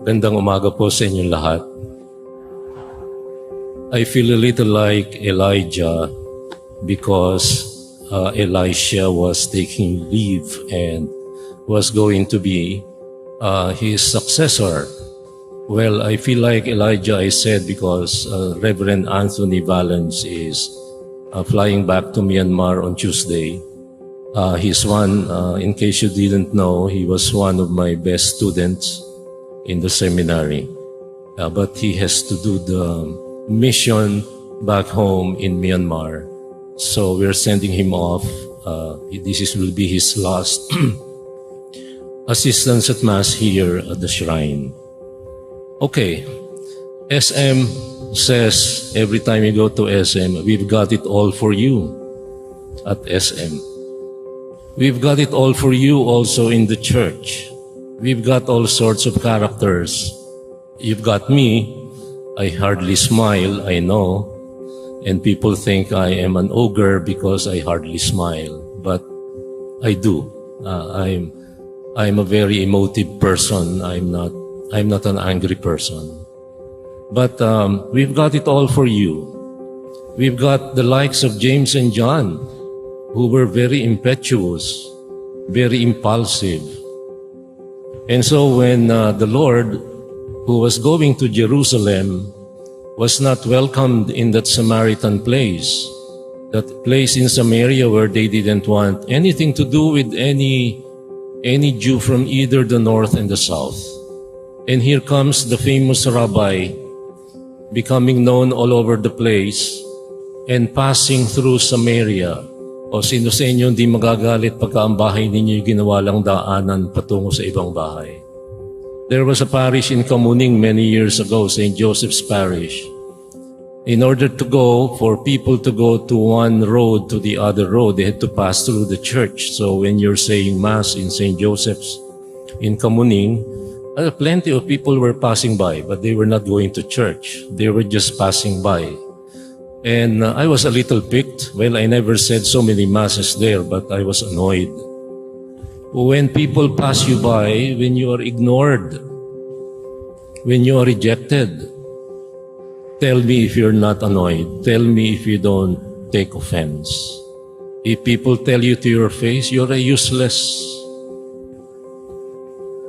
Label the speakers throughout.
Speaker 1: Gandang umaga po sa inyong lahat. I feel a little like Elijah because Elisha was taking leave and was going to be his successor. Well, I feel like Elijah, I said, because Reverend Anthony Valens is flying back to Myanmar on Tuesday. He's one, in case you didn't know, he was one of my best students in the seminary. But he has to do the mission back home in Myanmar. So we're sending him off. Will be his last assistance at Mass here at the shrine. Okay, SM says every time you go to SM, we've got it all for you at SM. We've got it all for you also in the church. We've got all sorts of characters. You've got me. I hardly smile, I know. And people think I am an ogre because I hardly smile. But I do. I'm a very emotive person. I'm not an angry person. But we've got it all for you. We've got the likes of James and John, who were very impetuous, very impulsive. And so when the Lord, who was going to Jerusalem, was not welcomed in that Samaritan place, that place in Samaria where they didn't want anything to do with any Jew from either the north and the south. And here comes the famous rabbi, becoming known all over the place and passing through Samaria. O sino sa inyo hindi magagalit pagka ang bahay ninyo ginawa lang daanan patungo sa ibang bahay? There was a parish in Kamuning many years ago, St. Joseph's Parish. In order to go, for people to go to one road to the other road, they had to pass through the church. So when you're saying Mass in St. Joseph's in Kamuning, plenty of people were passing by, but they were not going to church. They were just passing by. And I was a little piqued. Well, I never said so many Masses there, but I was annoyed. When people pass you by, when you are ignored, when you are rejected, tell me if you're not annoyed. Tell me if you don't take offense. If people tell you to your face, you're a useless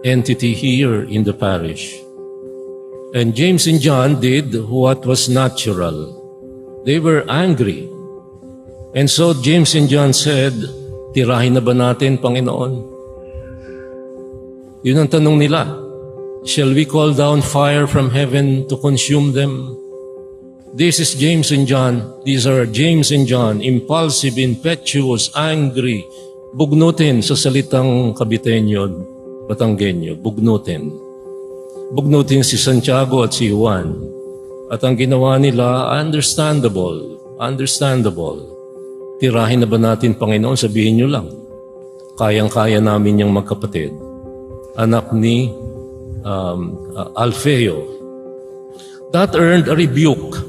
Speaker 1: entity here in the parish. And James and John did what was natural. They were angry. And so James and John said, tirahin na ba natin, Panginoon? Yun ang tanong nila. Shall we call down fire from heaven to consume them? This is James and John. These are James and John, impulsive, impetuous, angry, bugnutin sa salitang Kabitenyo, Batanggenyo, bugnutin. Bugnutin si Santiago at si Juan. At ang ginawa nila, understandable. Tirahin na ba natin, Panginoon? Sabihin nyo lang. Kayang-kaya namin yung magkapatid. Anak ni Alfeo. That earned a rebuke.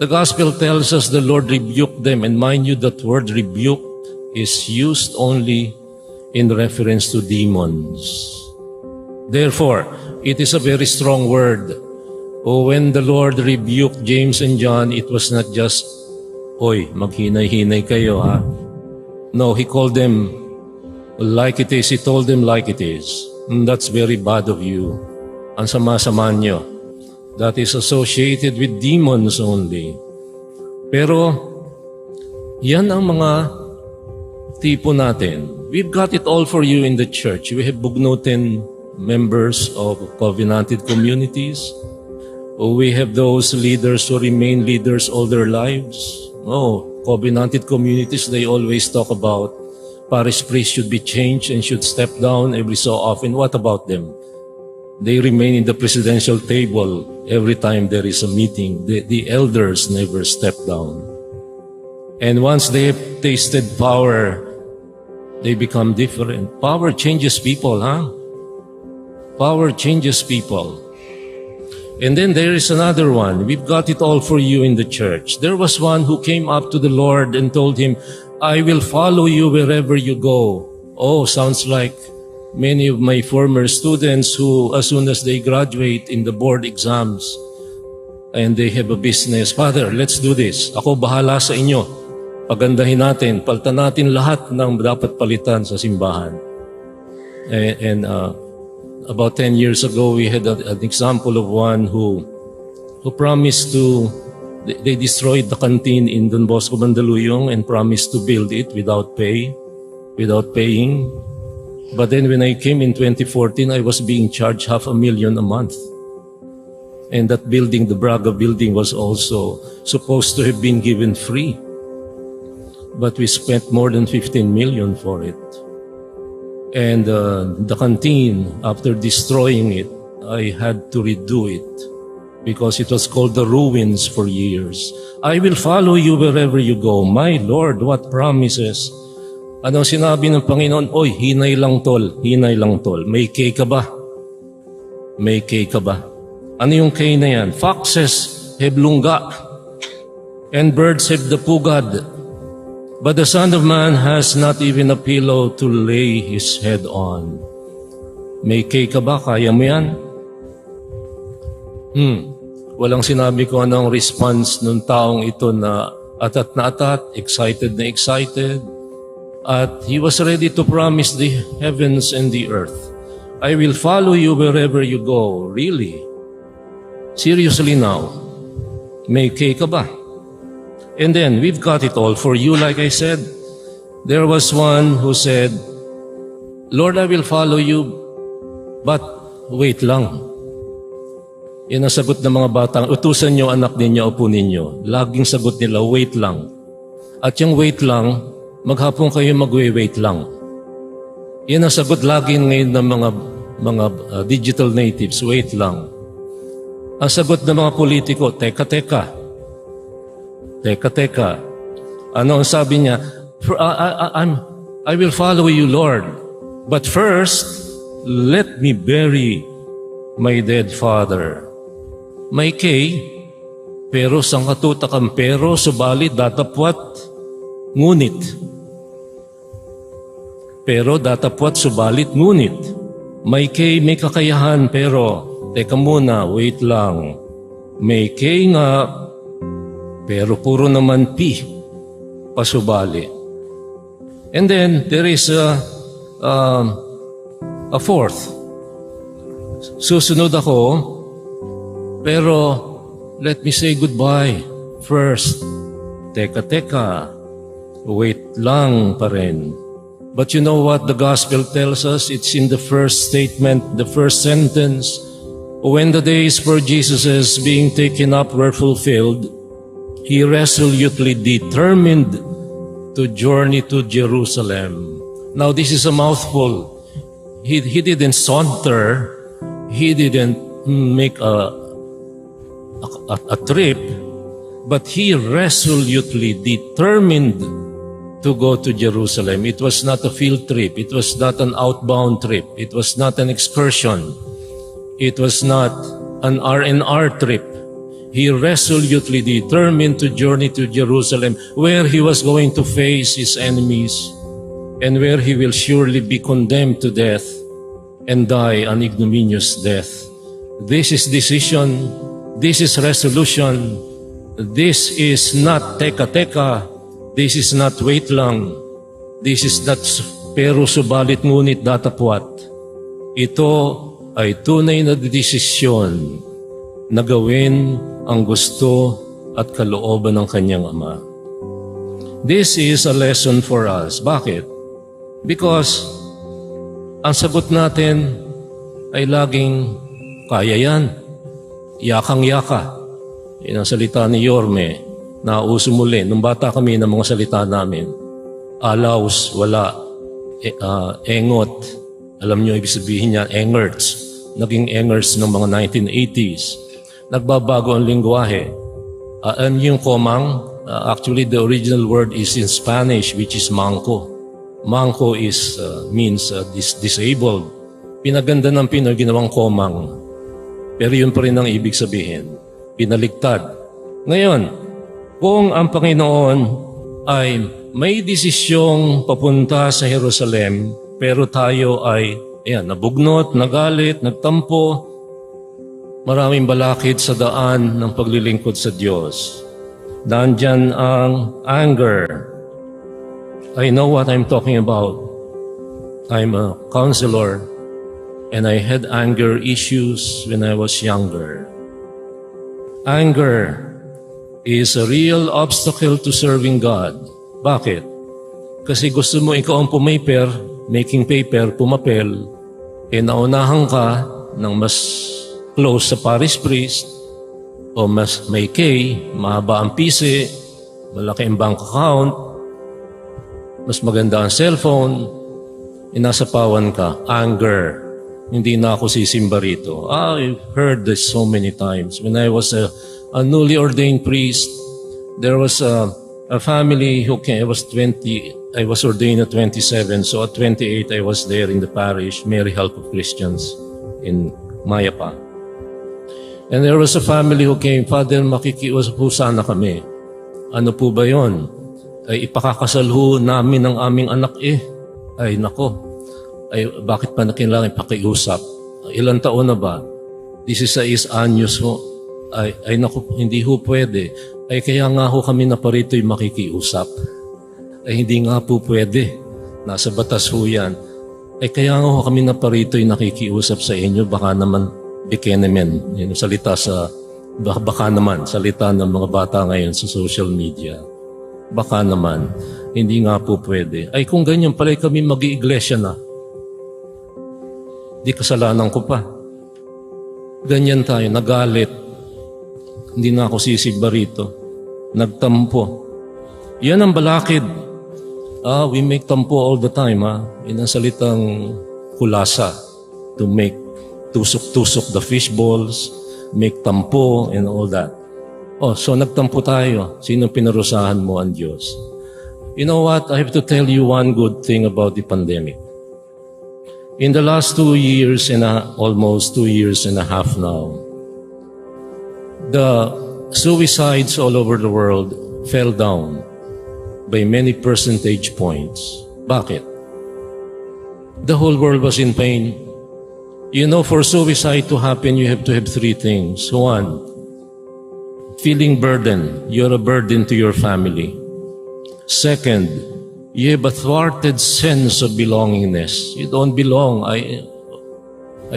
Speaker 1: The gospel tells us the Lord rebuked them. And mind you, that word rebuke is used only in reference to demons. Therefore, it is a very strong word. When the Lord rebuked James and John, it was not just, oy, maghinay-hinay kayo, ha? No, He called them like it is. He told them like it is. That's very bad of you. Ang sama-sama nyo. That is associated with demons only. Pero, yan ang mga tipo natin. We've got it all for you in the church. We have bugnutin members of covenanted communities. We have those leaders who remain leaders all their lives. Covenanted communities, they always talk about parish priests should be changed and should step down every so often. What about them? They remain in the presidential table every time there is a meeting. The elders never step down. And once they have tasted power, they become different. Power changes people, huh? Power changes people. And then there is another one. We've got it all for you in the church. There was one who came up to the Lord and told Him, I will follow you wherever you go. Oh, sounds like many of my former students who, as soon as they graduate in the board exams and they have a business, Father, let's do this. Ako bahala sa inyo. Pagandahin natin, palitan natin lahat ng dapat palitan sa simbahan. And about 10 years ago, we had an example of one who promised to, they destroyed the canteen in Don Bosco, Mandaluyong and promised to build it without paying. But then when I came in 2014, I was being charged $500,000 a month. And that building, the Braga building, was also supposed to have been given free. But we spent more than 15 million for it. And the canteen, after destroying it, I had to redo it because it was called the ruins for years. I will follow you wherever you go. My Lord, what promises. Anong sinabi ng Panginoon? Oy, hinay lang tol, hinay lang tol. May K ka ba? May K ka ba? Ano yung K na yan? Foxes have lungga and birds have the pugad. But the Son of Man has not even a pillow to lay his head on. May K ka ba? Kaya mo yan? Walang sinabi ko anong response ng taong ito na atat na atat, excited na excited. At he was ready to promise the heavens and the earth. I will follow you wherever you go. Really? Seriously now? May K ka ba? And then, we've got it all for you, like I said. There was one who said, Lord, I will follow you, but wait lang. Yan ang sagot ng mga batang, utusan nyo anak ninyo, upo ninyo. Laging sagot nila, wait lang. At yung wait lang, maghapon kayo magwe-wait lang. Yan ang sagot lagi ngayon ng mga digital natives, wait lang. Ang sagot ng mga politiko, teka. Ano ang sabi niya? I will follow you, Lord. But first, let me bury my dead father. May K, pero sangkatutakang pero, subalit datapwat, ngunit. Pero datapwat, subalit, ngunit. May K, may kakayahan, pero, teka muna, wait lang. May K nga, pero puro naman P, pasubali. And then, there is a fourth. Susunod ako, pero let me say goodbye first. Teka, wait lang pa rin. But you know what the gospel tells us? It's in the first statement, the first sentence. When the days for Jesus' being taken up were fulfilled, he resolutely determined to journey to Jerusalem. Now, this is a mouthful. He didn't saunter. He didn't make a trip. But he resolutely determined to go to Jerusalem. It was not a field trip. It was not an outbound trip. It was not an excursion. It was not an R&R trip. He resolutely determined to journey to Jerusalem, where he was going to face his enemies and where he will surely be condemned to death and die an ignominious death. This is decision. This is resolution. This is not teka. This is not wait lang. This is not pero subalit ngunit datapwat. Ito ay tunay na desisyon na gawin ang gusto at kalooban ng kanyang Ama. This is a lesson for us. Bakit? Because ang sagot natin ay laging kaya yan. Yakang-yaka. Yan ang salita ni Yorme na uso muli. Nung bata kami ng mga salita namin. Alaws, wala. Engot. Alam niyo ibig sabihin niya, engerts. Naging engerts ng mga 1980s. Nagbabago ang lingwahe. Yung komang, actually the original word is in Spanish, which is manco. Manco is means disabled. Pinaganda ng Pinoy, ginawang komang. Pero yun pa rin ang ibig sabihin. Pinaligtad. Ngayon, kung ang Panginoon ay may desisyong papunta sa Jerusalem, pero tayo ay Ayan, nabugnot, nagalit, nagtampo. Maraming balakid sa daan ng paglilingkod sa Diyos. Nandyan ang anger. I know what I'm talking about. I'm a counselor and I had anger issues when I was younger. Anger is a real obstacle to serving God. Bakit? Kasi gusto mo ikaw ang pumaper, making paper, pumapel, naunahan ka ng mas close sa parish priest, o mas may K, mahaba ang PC, malaki ang bank account, mas maganda ang cellphone, inasapawan ka, anger. Hindi na ako sisimba rito. I've heard this so many times. When I was a newly ordained priest, there was a family who came. I was ordained at 27, so at 28 I was there in the parish, Mary Help of Christians in Mayapa. And there was a family who came, Father, makikiusap po sana kami. Ano po ba yon? Ay ipakakasal ho namin ang aming anak eh. Ay nako, ay bakit pa na kailangan pakiusap? Ilang taon na ba? 16 anyos ho. Ay nako, hindi ho pwede. Ay kaya nga ho kami na parito'y makikiusap. Ay hindi nga po pwede. Nasa batas ho yan. Ay kaya nga ho kami na parito'y nakikiusap sa inyo. Baka naman Bekenemen, yun salita sa baka naman, salita ng mga bata ngayon sa social media. Baka naman, hindi nga po pwede. Ay kung ganyan pala kami mag-iiglesia na, di kasalanan ko pa. Ganyan tayo, nagalit. Hindi na ako sisigba rito. Nagtampo. Yan ang balakid. We make tampo all the time. Yan ang salitang kulasa. To make tusok-tusok the fish balls, make tampo, and all that. So nagtampo tayo. Sino pinarusahan mo? Ang Diyos. You know what? I have to tell you one good thing about the pandemic. In the last 2 years and almost 2 years and a half now, the suicides all over the world fell down by many percentage points. Bakit? The whole world was in pain. You know, for suicide to happen, you have to have 3 things. 1, feeling burden. You're a burden to your family. 2, you have a thwarted sense of belongingness. You don't belong. I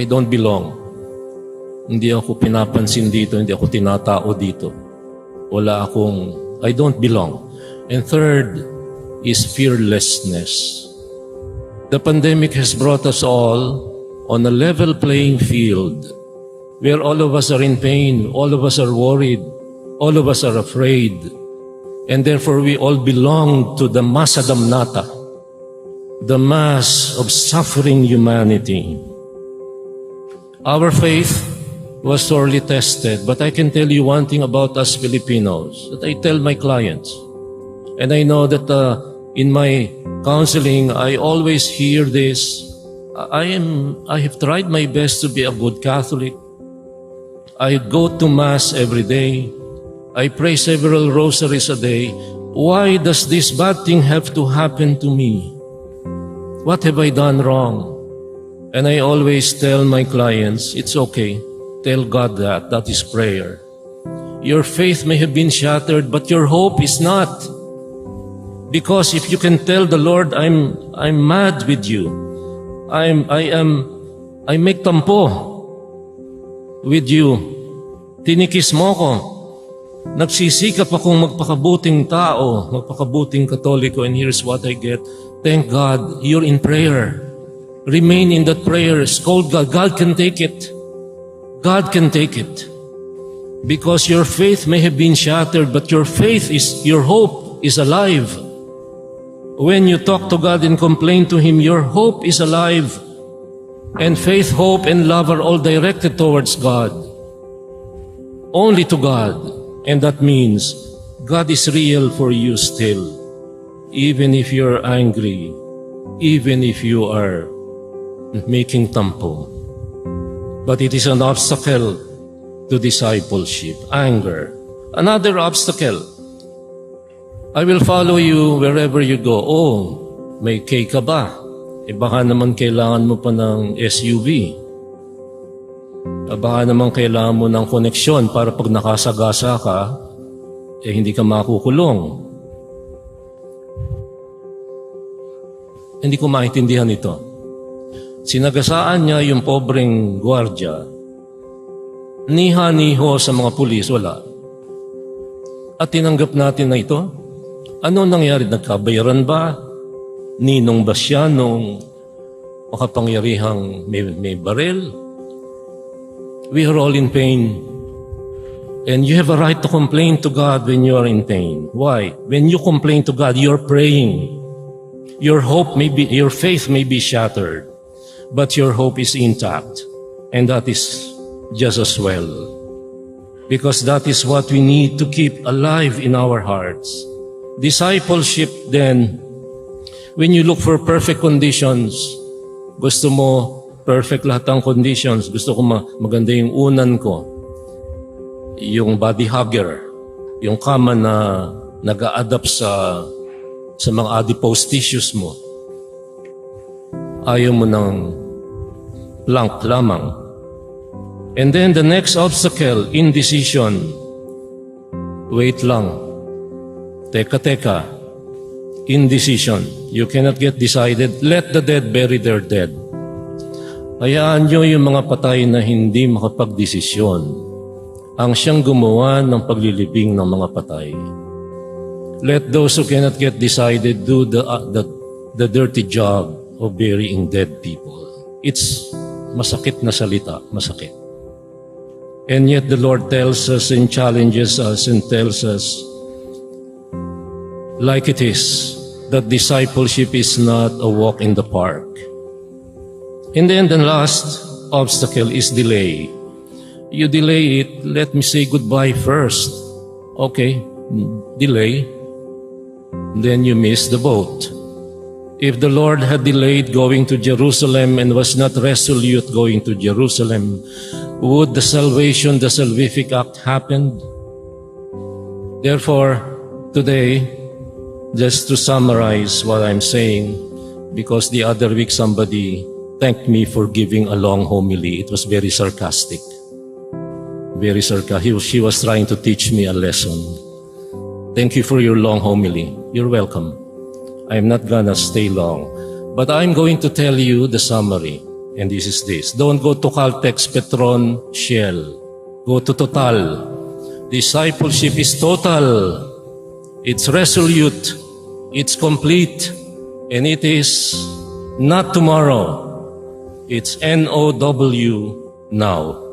Speaker 1: don't belong. Hindi ako pinapansin dito, hindi ako tinatao dito. I don't belong. And 3 is fearlessness. The pandemic has brought us all on a level playing field where all of us are in pain, all of us are worried, all of us are afraid, and therefore we all belong to the massa damnata, the mass of suffering humanity. Our faith was sorely tested, but I can tell you one thing about us Filipinos that I tell my clients, and I know that in my counseling I always hear this. I have tried my best to be a good Catholic. I go to Mass every day. I pray several rosaries a day. Why does this bad thing have to happen to me? What have I done wrong? And I always tell my clients, it's okay. Tell God that. That is prayer. Your faith may have been shattered, but your hope is not. Because if you can tell the Lord, I'm mad with you. I make tampo with you. Tinikis mo ko. Nagsisikap akong magpakabuting tao, magpakabuting Katoliko, and here's what I get. Thank God, you're in prayer. Remain in that prayer. Scold God. God can take it. God can take it. Because your faith may have been shattered, but your hope is alive. When you talk to God and complain to Him, your hope is alive. And faith, hope, and love are all directed towards God. Only to God. And that means God is real for you still. Even if you're angry, even if you are making tampo. But it is an obstacle to discipleship. Anger. Another obstacle. I will follow you wherever you go. May K ka ba? baka naman kailangan mo pa ng SUV. Baka naman kailangan mo ng koneksyon para pag nakasagasa ka, hindi ka makukulong. Hindi ko maintindihan ito. Sinagasaan niya yung pobreng gwardya. Niha-niho sa mga pulis, wala. At tinanggap natin na ito. Ano nangyari? Nagkabayaran ba? Ninong ba siya nung makapangyarihang may barel? We are all in pain. And you have a right to complain to God when you are in pain. Why? When you complain to God, you're praying. Your faith may be shattered, but your hope is intact. And that is just as well. Because that is what we need to keep alive in our hearts. Discipleship then, when you look for perfect conditions, gusto mo perfect lahat ng conditions, gusto ko maganda yung unan ko, yung body hugger, yung kama na nag-a-adapt sa mga adipose tissues mo. Ayaw mo ng plank lamang. And then the next obstacle, indecision. Wait lang. Teka. Indecision. You cannot get decided. Let the dead bury their dead. Hayaan nyo yung mga patay na hindi makapagdesisyon ang siyang gumawa ng paglilibing ng mga patay. Let those who cannot get decided do the dirty job of burying dead people. It's masakit na salita, masakit. And yet the Lord tells us and challenges us and tells us, like it is, that discipleship is not a walk in the park. And then the last obstacle is delay. You delay it, let me say goodbye first. Okay, delay. Then you miss the boat. If the Lord had delayed going to Jerusalem and was not resolute going to Jerusalem, would the salvific act happen? Therefore, today, just to summarize what I'm saying, because the other week somebody thanked me for giving a long homily. It was very sarcastic. Very sarcastic. She was trying to teach me a lesson. Thank you for your long homily. You're welcome. I'm not gonna stay long. But I'm going to tell you the summary. And this is this. Don't go to Caltex, Petron, Shell. Go to Total. Discipleship is total. It's resolute. It's complete. And it is not tomorrow. It's NOW now.